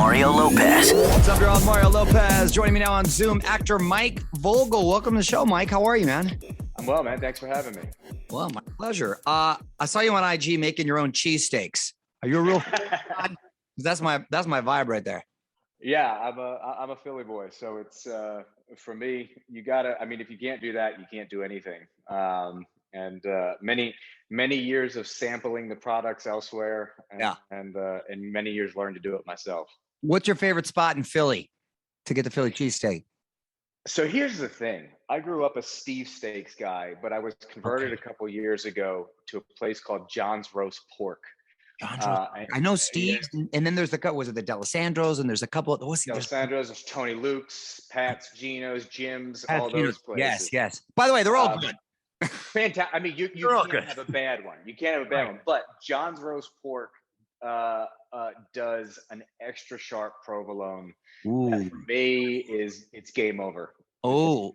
Mario Lopez. What's up, y'all? Mario Lopez. Joining me now on Zoom, actor Mike Vogel. Welcome to the show, Mike. How are you, man? I'm well, man. Thanks for having me. Well, my pleasure. I saw you on IG making your own cheesesteaks. Are you a real? That's my vibe right there. Yeah, I'm a Philly boy, so it's for me. You gotta. I mean, if you can't do that, you can't do anything. And many years of sampling the products elsewhere, and many years learned to do it myself. What's your favorite spot in Philly to get the Philly cheesesteak? So here's the thing. I grew up a Steve Steaks guy, but I was converted a couple years ago to a place called John's Roast Pork. I know Steve's, and then there's was it the D'Alessandro's, and there's a couple of D'Alessandro's, there's Tony Luke's, Pat's, Geno's, Jim's, all those places. Yes. By the way, they're all good. Fantastic. I mean, you can't have a bad one. You can't have a bad one. But John's Roast Pork does an extra sharp provolone. That for me it's game over. Oh,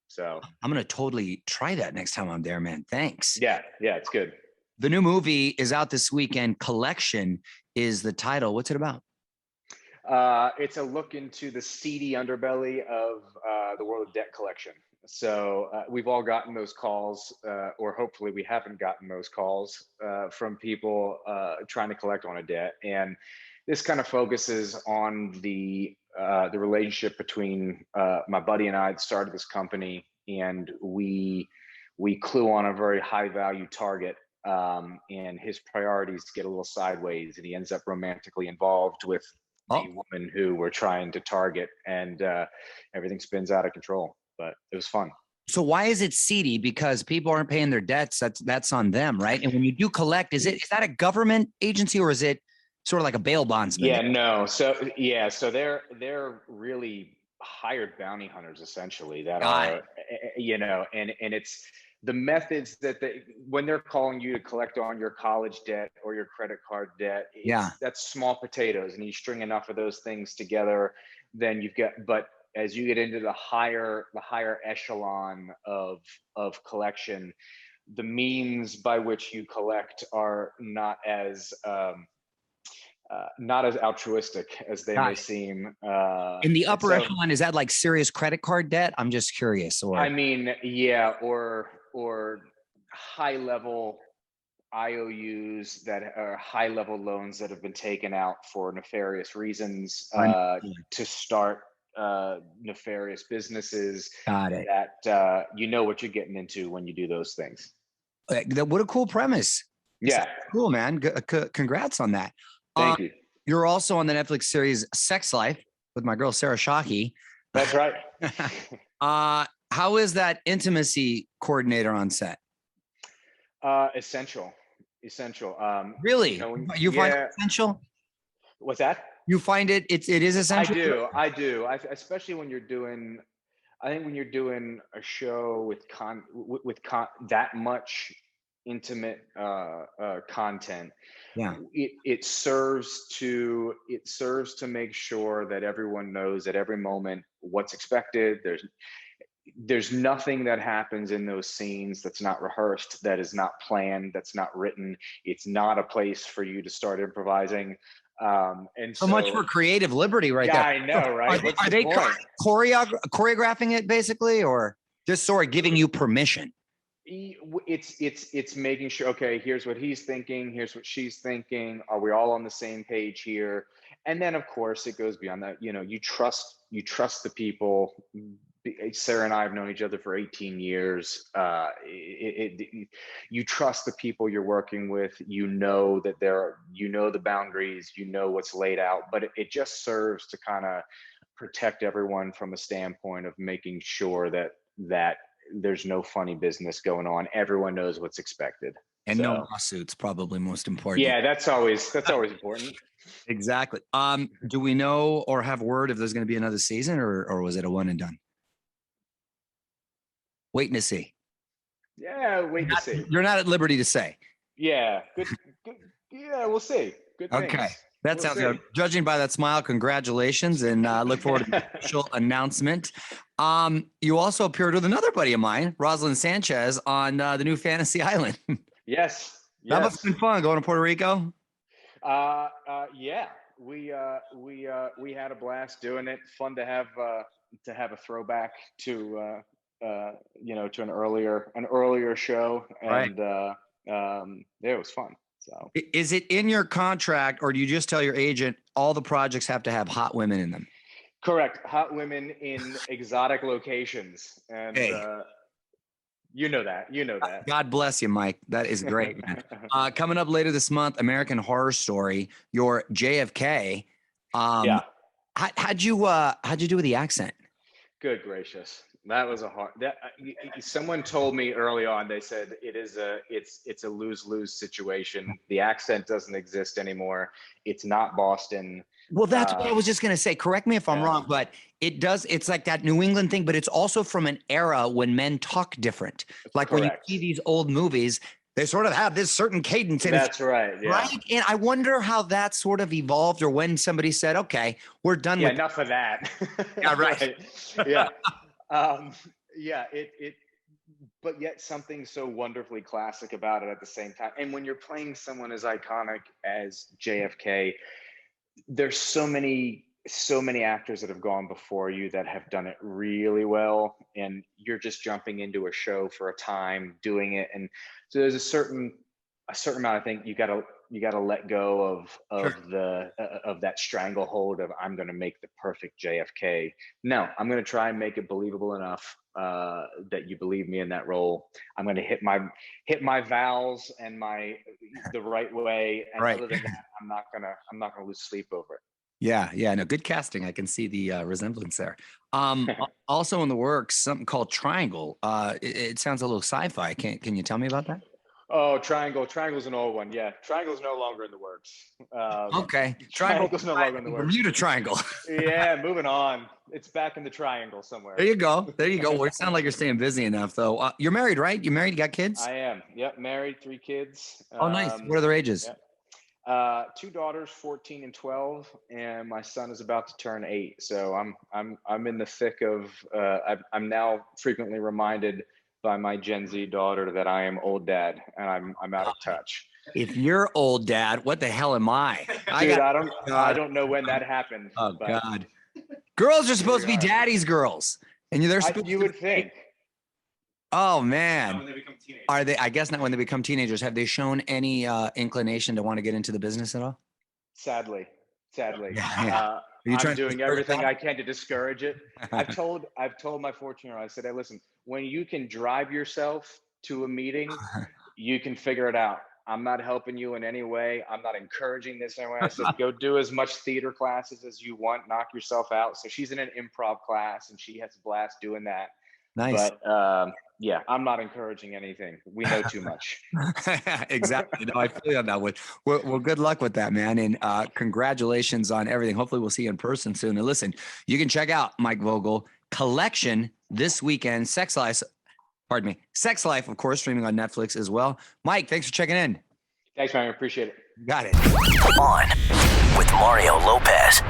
so I'm gonna totally try that next time I'm there, man. Thanks. Yeah, it's good. The new movie is out this weekend. Collection is the title. What's it about? It's a look into the seedy underbelly of the world of debt collection. So we've all gotten those calls, or hopefully we haven't gotten those calls from people trying to collect on a debt. And this kind of focuses on the relationship between my buddy and I that started this company, and we clue on a very high value target. And his priorities get a little sideways, and he ends up romantically involved with the woman who we're trying to target, and everything spins out of control. But it was fun. So why is it seedy? Because people aren't paying their debts. That's on them, right? And when you do collect, is that a government agency, or is it sort of like a bail bondsman? Yeah, no. So they're really hired bounty hunters, essentially, that are, and it's the methods that when they're calling you to collect on your college debt or your credit card debt, that's small potatoes, and you string enough of those things together, then you've got. But as you get into the higher echelon of collection, the means by which you collect are not as altruistic as they may seem. In the upper echelon, is that like serious credit card debt? I'm just curious. Or I mean, yeah, or high level IOUs that are high level loans that have been taken out for nefarious reasons to start nefarious businesses. Got it. That you know what you're getting into when you do those things. What a cool premise. Yeah, cool, man. Congrats on that. Thank you. You're also on the Netflix series Sex Life with my girl Sarah Shockey. That's right. How is that intimacy coordinator on set? Essential. Really? You find it essential? What's that? You find it is essential? I do. Especially when you're doing, I think when you're doing a show with that much intimate content, it serves to make sure that everyone knows at every moment what's expected. There's nothing that happens in those scenes that's not rehearsed, that is not planned, that's not written. It's not a place for you to start improvising. And so much for creative liberty, right there. I know, right? Are they choreographing it basically, or just sort of giving you permission? It's making sure, okay, here's what he's thinking, here's what she's thinking. Are we all on the same page here? And then of course it goes beyond that. You know, you trust the people. Sarah and I have known each other for 18 years. You trust the people you're working with. You know that the boundaries, you know what's laid out, but it just serves to kind of protect everyone from a standpoint of making sure that there's no funny business going on. Everyone knows what's expected. And no lawsuits, probably most important. Yeah, that's always important. Exactly. Do we know or have word if there's going to be another season, or was it a one and done? Waiting to see. Yeah, wait to see. You're not at liberty to say. Yeah, good. Yeah, we'll see. Good things. Okay, that sounds good. Judging by that smile, congratulations, and look forward to the official announcement. You also appeared with another buddy of mine, Rosalind Sanchez, on the new Fantasy Island. Yes. That must have been fun going to Puerto Rico. Yeah, we had a blast doing it. Fun to have a throwback to to an earlier show, Right. and it was fun. So Is it in your contract, or do you just tell your agent all the projects have to have hot women in them? correct, hot women in exotic locations, and Hey, you know that. God bless you, Mike. That is great, man. Coming up later this month, American Horror Story, your JFK. Yeah. How'd you do with the accent? Good gracious, that was a hard. Someone told me early on. They said it's a lose-lose situation. The accent doesn't exist anymore. It's not Boston. Well, that's what I was just going to say. Correct me if I'm Yeah. wrong, but it does. It's like that New England thing, but it's also from an era when men talk different. Like when you Correct. see these old movies, they sort of have this certain cadence. And That's right. Yeah. right. And I wonder how that sort of evolved, or when somebody said, okay, we're done Yeah. with Enough of that. Yeah, right. Yeah. Yeah. But yet something so wonderfully classic about it at the same time. And when you're playing someone as iconic as JFK, there's so many actors that have gone before you that have done it really well, and you're just jumping into a show for a time doing it. And so there's a certain amount, I think you gotta let go of Sure. of that stranglehold of I'm going to make the perfect JFK. No, I'm going to try and make it believable enough that you believe me in that role. I'm going to hit my vowels and the right way. And Right. other than that, I'm not gonna lose sleep over it. Yeah. Yeah. No, good casting. I can see the resemblance there. Also in the works, something called Triangle. It sounds a little sci-fi. Can you tell me about that? Oh, Triangle's an old one. Yeah, Triangle's no longer in the works. Okay. Triangle's no longer in the works. Bermuda Triangle. Yeah, moving on. It's back in the triangle somewhere. There you go. There you go. Well, it sounds like you're staying busy enough, though. You're married, right? You married? You got kids? I am. Yep, married, 3 kids. Oh, nice. What are their ages? Yeah. 2 daughters, 14 and 12, and my son is about to turn 8. So I'm in the thick of. I'm now frequently reminded by my Gen Z daughter that I am old dad, and I'm out of touch. If you're old dad, what the hell am I? Dude, I don't know when that happened. Oh but God. Girls are supposed to be daddy's girls, and they're supposed you to would think. Oh Not man. when they become teenagers. Are they? I guess not when they become teenagers. Have they shown any inclination to want to get into the business at all? Sadly. Yeah. Are you I'm trying to doing discourage everything that? I can to discourage it. I've told my 14-year-old, I said, hey, listen, when you can drive yourself to a meeting, you can figure it out. I'm not helping you in any way. I'm not encouraging this in any way. I said, go do as much theater classes as you want, knock yourself out. So she's in an improv class and she has a blast doing that. Nice. But yeah, I'm not encouraging anything. We know too much. Exactly. No, I feel you on that one. Well, good luck with that, man. And congratulations on everything. Hopefully we'll see you in person soon. And listen, you can check out Mike Vogel collection this weekend. Sex Life, of course, streaming on Netflix as well. Mike, thanks for checking in. Thanks, man. I appreciate it. Got it. On with Mario Lopez.